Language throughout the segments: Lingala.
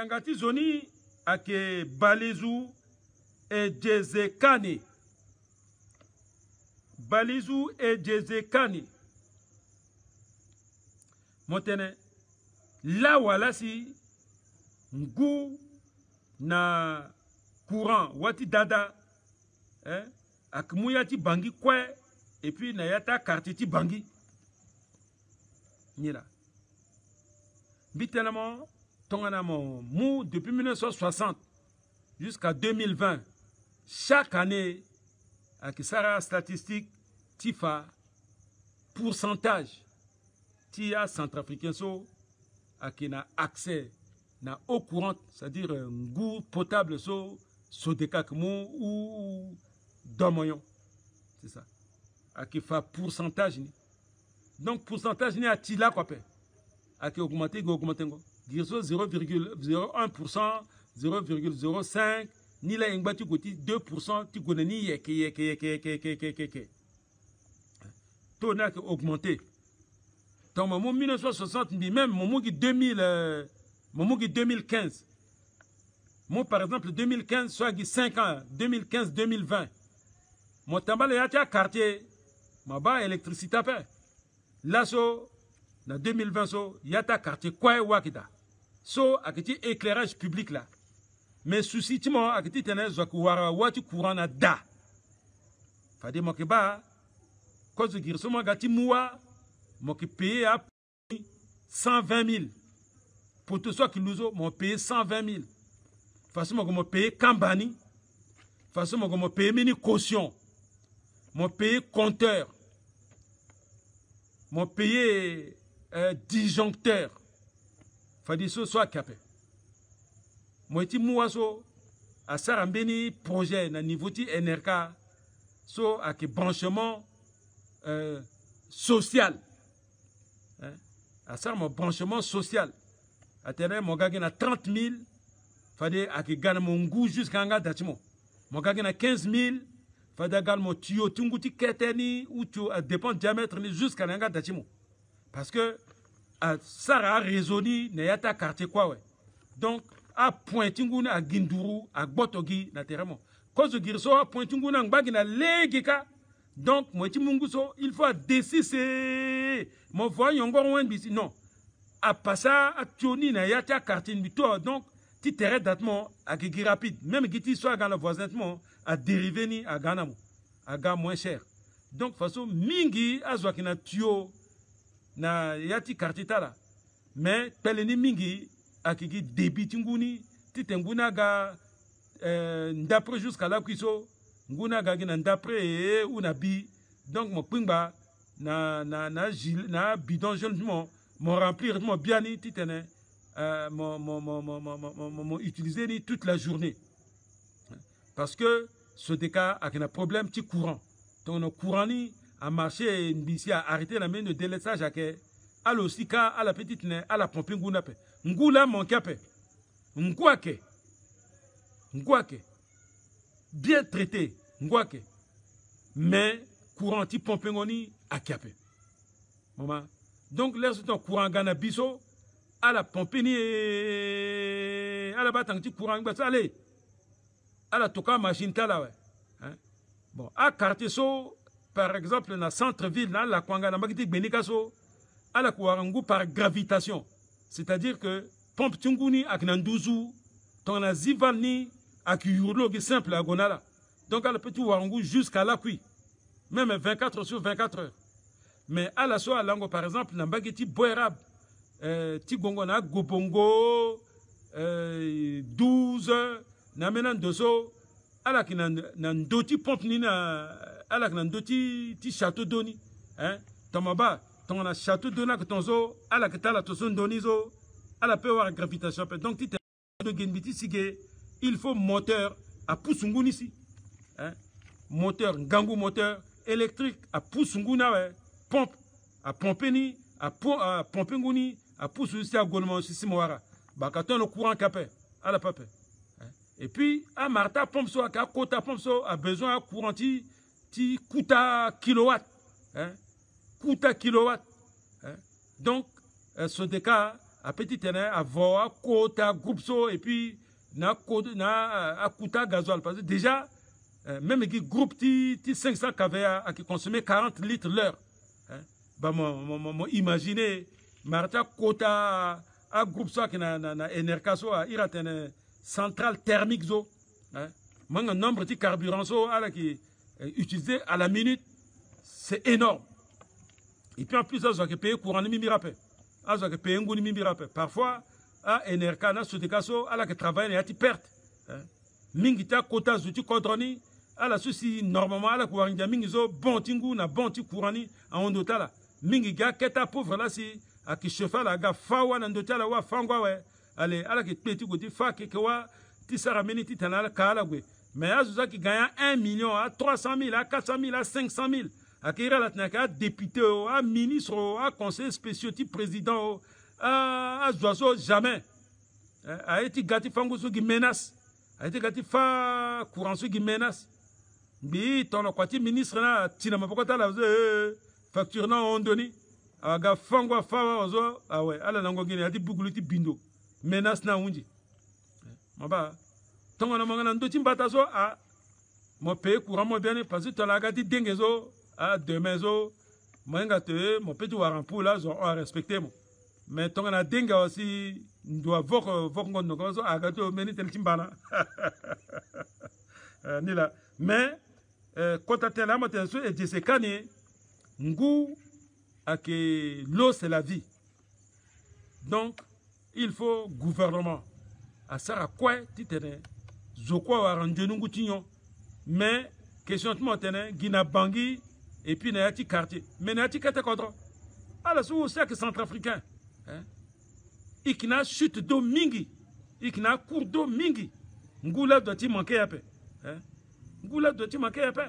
Angati zoni ake Balizu et Jezekani. Balizu et Jezekani. Montene. Là wala si ngu na courant wati dada ak muyati bangi kwe et puis na yata quartier bangi nila bitelement tonganamo mou depuis 1960 jusqu'à 2020 chaque année avec Sarah statistique tifa pourcentage tia centrafricain so qui n'a accès na eau courante, c'est-à-dire un goût potable so sodekakmo ou domoyon. C'est ça. Qui fait pourcentage ni. Donc pourcentage ni a tila quoi pe. Qui augmenté, ngo. Girso 0,01%, 0,05 ni la ingba tu goti 2% tu connais ni yeke. Taux n'a que augmenté. Dans mon 1960, même mon 2015. Moi, par exemple, 2015, soit 5 ans, 2015-2020. Mon tambal y a quartier, ma bas électricité. Là, so, dans 2020, so, y a ta quartier, quoi, wakita. So, à petit éclairage public là. Mais souci, tu m'as, à petit tenez, zakouara, wati courant na da. Fade mo ke ba, cause de girso mo gati moua, moi qui paye à 120 000. Pour tout ça qui nous ont, moi payé 120 000. Façon moi payé Kambani. Façon moi payé mini caution. Moi payé compteur. Moi payé disjoncteur. Fadi so soit capé. Moi ti mouaso à sarambeni projet na niveau ti NRK so avec branchement social. À ça, mon branchement social. À terre, mon gars, il a 30 000. Fade à qui gagne mon goût jusqu'à un gars d'achimo. Mon gars, il a 15 000. Fade gagne mon tuyau, tunguti keteni, ou tu dépend du diamètre jusqu'à un gars d'achimo. Parce que ça a raisonné, n'y a pas quartier quoi, ouais. Donc, à Pointinguna, à Ginduru, à Botogi, na terre, cause de Girso, à Pointinguna, à Bagina, Legeka. Donc, moi, il faut décider. Mon voyage, non. À passer à Tioni, il y a un quartier de donc, tu t'arrêtes d'attendre à Guigui rapide. Même si tu sois dans le voisin, à dériver ni à Ghana, à Ghana moins cher. Donc, de toute façon, Mingi, à Zouakina Tio, na yati quartier là. Mais, Peleni Mingi, à Guigui débit Tinguni, Titenguna ga, d'après jusqu'à la cuisson. Nguna gagina d'après ou na bi donc mon pingba na bidon jeune mon remplir mon bien ni titene mon utiliser ni toute la journée parce que ce déca a un problème petit courant donc le courant ni a marché ici a arrêté la main de délaissage à l'osika à la petite ne à la pompe nguna pe ngula mon capé ngwake bien traité, ngwake. Mais courant ti pompengoni a kiapé. Maman. Donc l'air sur ton courant gana biso à la pompeni à la batang ti courant allez. À la toka machine tala ouais. Hein? Bon, à quartier so par exemple dans centre-ville dans la kwanga magiti benikaso à la kouarangu par gravitation. C'est-à-dire que pompe tunguni ak nanduzu ton azivani avec yurlo qui simple à Gonala. Donc, à la petite Warangou jusqu'à la cuit. Même 24 sur 24 heures. Mais à la soie, lango par exemple, n'a pas ti boerab, ti gongo na gobongo, 12, na menan doso, à la qui nan doti pompe ni na, à la qui nan doti ti château doni. Hein? Tomaba, ton na château dona que ton zo, à la que t'as la toson donizo, à la peu avoir gravitation. Donc, ti te de genbiti sige, il faut moteur à Poussunguni ici. Hein? Moteur, gangou moteur, électrique à Poussunguna, ouais. Pompe à Pompeni, à Pompenguni, à Poussusi, à Golemon, aussi, Moara. Bakaton le courant capé, à la pape. Hein? Et puis, à Marta, pompe so, à Kota, pompe so, a besoin de courant, ti kuta kilowatt. Hein? Kuta kilowatt. Hein? Donc, ce déca, à petit terrain, à voir, quota, groupe so, et puis, na kuta gasoil. Parce que déjà, même le groupe, 500 kVA, qui consommait 40 litres l'heure. Hein? Bah, imaginez, Marta quota, à groupe so, qui na énergie so, il y a une centrale thermique so. Hein? Un nombre de carburants so, qui utilisé à la minute, c'est énorme. Et puis en plus, ça doit payer courant de mimirape. Ça doit payer un goût de mimirape. Parfois, à énergie, na sous des cas, à la qui travaille, il y a des pertes. Mingita quota zouti contrôle, à la souci normalement, à la courant de mingizo, bon tingu, na bon ti courant en ondotala. Mingiga, keta pauvre là, si, à qui chefa la ga fawa n'ondotala wa fangwa we. Allez, à la qui petit goût, fa kekewa, ti sarameni ti tanala kala we. Mais à Zouza qui gagne 1 million, à 300 000, à 400 000, à 500 000. À Kira Latnaka, député, à ministre, à conseiller spécial, président, à Zoazo, jamais. A été gâté Fangouso qui menace. A été gâté Fa Couranso qui menace. Mais ton loquati ministre, Tina Mapokota, la facture non on donné. A ga Fangwa Fa, ah ouais, à la langue guinéenne, a dit Bougouti Bindo. Menace na undi. Maba. Tant on a mangé un dotin batazo, ah, mon pays courant mon bien, parce que tu as gâté denguezo. À demain, moi, mon petit warampo là, on a respecté. Mais tant qu'on a dengue aussi, on doit voir qu'on a gâté au menu tel timbana. Mais, quand tu as la moitié, et je sais qu'année, ngou, que l'eau c'est la vie. Donc, il faut gouvernement. À ça, à quoi tu t'es je crois à rendre nous goutillons. Mais, question de mon tenant, Guinée Bangui, et puis, il y a un petit quartier. Mais il y a un petit quartier contre. Alors, c'est aussi que centrafricain. Il y a une chute d'eau mingi. Il y a un cours d'eau mingi. Ngoula doit-il manquer un peu. Ngoula doit-il manquer un peu.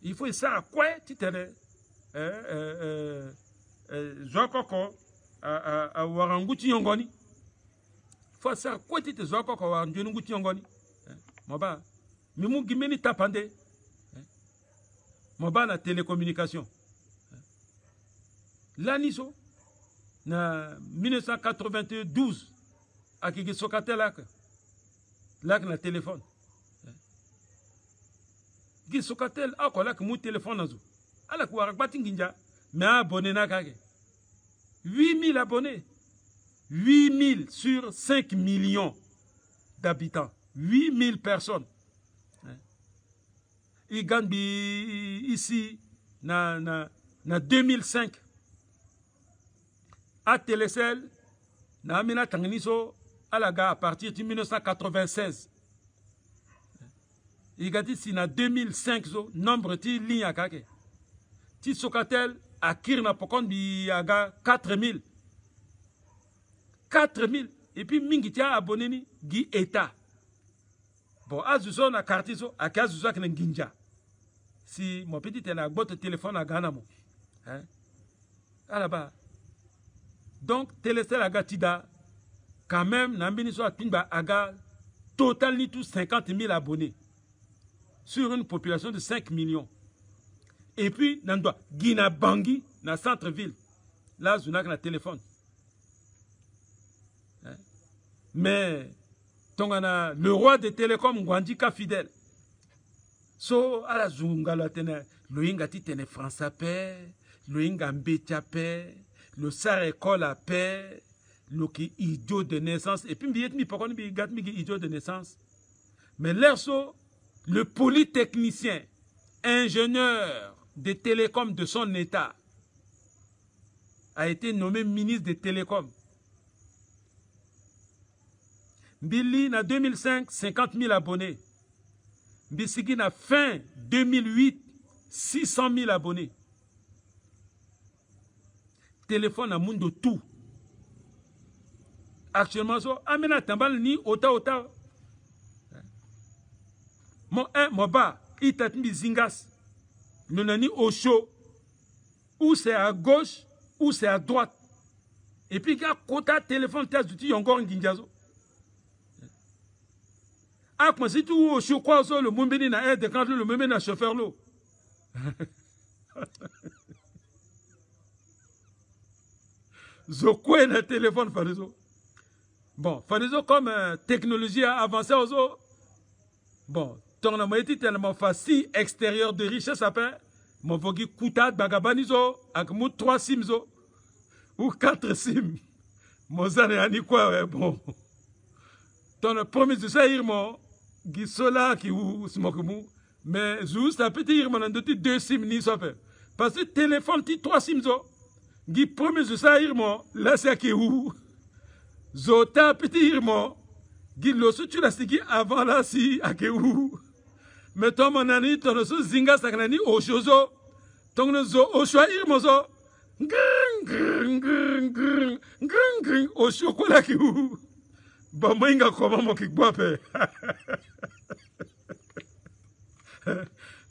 Il faut ça à quoi tu t'es Zouakoko à Warangouti Yongoni. Il faut ça à quoi tu t'es Zouakoko à Warangouti Yongoni. Moi, mais mon guimeni tapande. Moi, la télécommunication. L'aniso, na 1992, à qui sokate là, na téléphone. Qui sokate là, quoi là que mon téléphone nazo. À la quoi, batinginja, mais abonné na kage. 8000 abonnés. 8000 sur 5 millions d'habitants. 8000 personnes. Il gagne ici, na 2005. À Télécel, na Amina Tanganiso, à la gare à partir de 1996. Il gagne ici, na 2005, nombre de lignes à Kake. Ti Sokatel, à Kirna Pokon, bi aga 4000. 4000. Et puis, Mingitia abonné ni, Guy État. Bon, Azuzo na Kartiso, à Kazuzo qui n'enginja. Si mon petit est là, votre téléphone à Ganamo. Hein? À là-bas. Donc, Télécel à Gatida, quand même, Nambiniso à Timba Aga, total ni tout 50 000 abonnés. Sur une population de 5 millions. Et puis, Nandwa, Guina Bangui, dans le centre-ville. Là, Zunak na téléphone. Hein? Mais, Tongana, le roi des télécoms, Ngwandika fidèle. So, à la Zunga, le Ingati tene France à paix, le Ingambetia à paix, le Sarekol à paix, le qui idiot de naissance, et puis, mi pourquoi mi idiot de naissance. Mais l'ERSO, le polytechnicien, ingénieur des télécoms de son état, a été nommé ministre des télécoms. Billy, en 2005, 50 000 abonnés. Bissigi na fin 2008, 600 000 abonnés. Téléphone à mundo tout. Actuellement, so, amena tambal ni ota. Mon bas, il t'a mis zingas. Le nani au chaud. Ou c'est à gauche, ou c'est à droite. Et puis, il y a quota téléphone, t'as dit encore un ginjazo. Ah, moi, si tu au chaud, quoi, le mombeni na aide quand le même na chauffeur l'eau. zo quoi le téléphone farizo. Bon, farizo comme technologie a avancé aux bon, ton amoyeti tellement facile extérieur de richesse après, mon vogi kutat bagabanizo avec mou 3 simzo ou 4 sim. Mon zane ani quoi bon. Ton premier de ça irmo gisola qui ou smokumu mais juste un petit irmo nan doti 2 sim ni so fait. Parce que téléphone ti 3 simzo gi premier de ça irmo là c'est qui ou zota petit irmo gi losu tu la sigi avant là si akeu. Mais ton mon ani ton so zinga sakanani o chozo ton zo o choix irmo zo au chocolat qui ou bah moi inga comment mon kikboape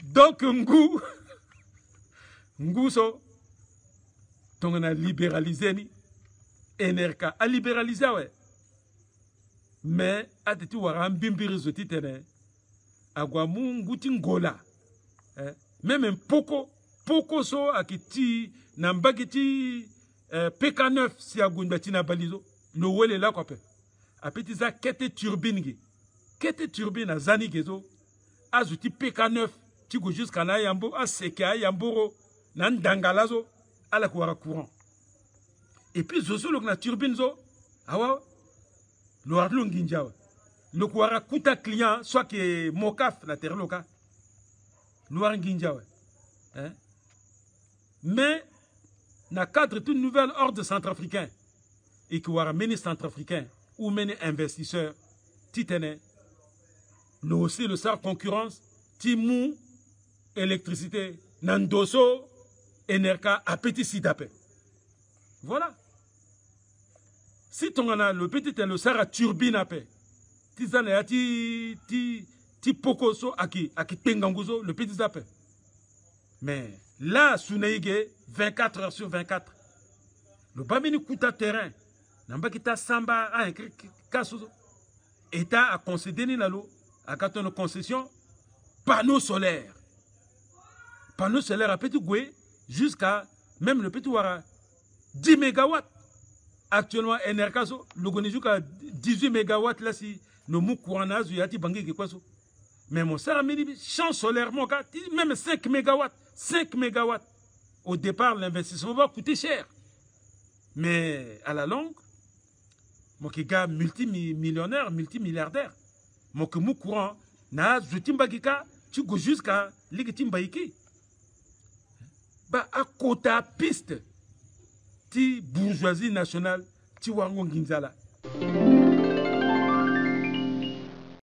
donc ngu so ton a libéralisé ni NRK a libéralisé ouais mais a teti wara mbimbiri zoti tene agwa mungu tingola même poko so akiti nambagiti PK9 si agunda tina balizo le wele la quoi a petit za kete turbine a zani gezo azuti PK9 ti go jusqu'à na yambo a seka yamboro nan dangalazo ala ko courant et puis zozo le na turbine zo awa lo arlo nginjawa le ko kuta client soit que mokaf la terre loka lo nginjawa hein mais na cadre d'une nouvelle ordre centrafricain et qui aura mené centrafricain ou mené investisseur titane le aussi le sar concurrence timou électricité nandoso NRK a petit sidape voilà si ton a le petit le sar a turbine ape tizane ya ti pokoso aki penganguzo le petit zape mais là Suneige 24 heures sur 24 le bamini kuta terrain namba kita samba a écrit kaso état a concédé ni lalo a katon concession panneaux solaires à petit goué jusqu'à même le petit wara 10 mégawatts actuellement NRK le goni jusqu'à 18 mégawatts là si le mou courant nazu yati bangi ki kwaso mais mon sara mini champ solaire mon gars même 5 mégawatts au départ l'investissement va coûter cher mais à la longue mon gars multimillionnaire multimilliardaire mon que mou courant na zutimba kika tu go jusqu'à ligitimba iki ba à côté piste ti bourgeoisie nationale ti wango nginzala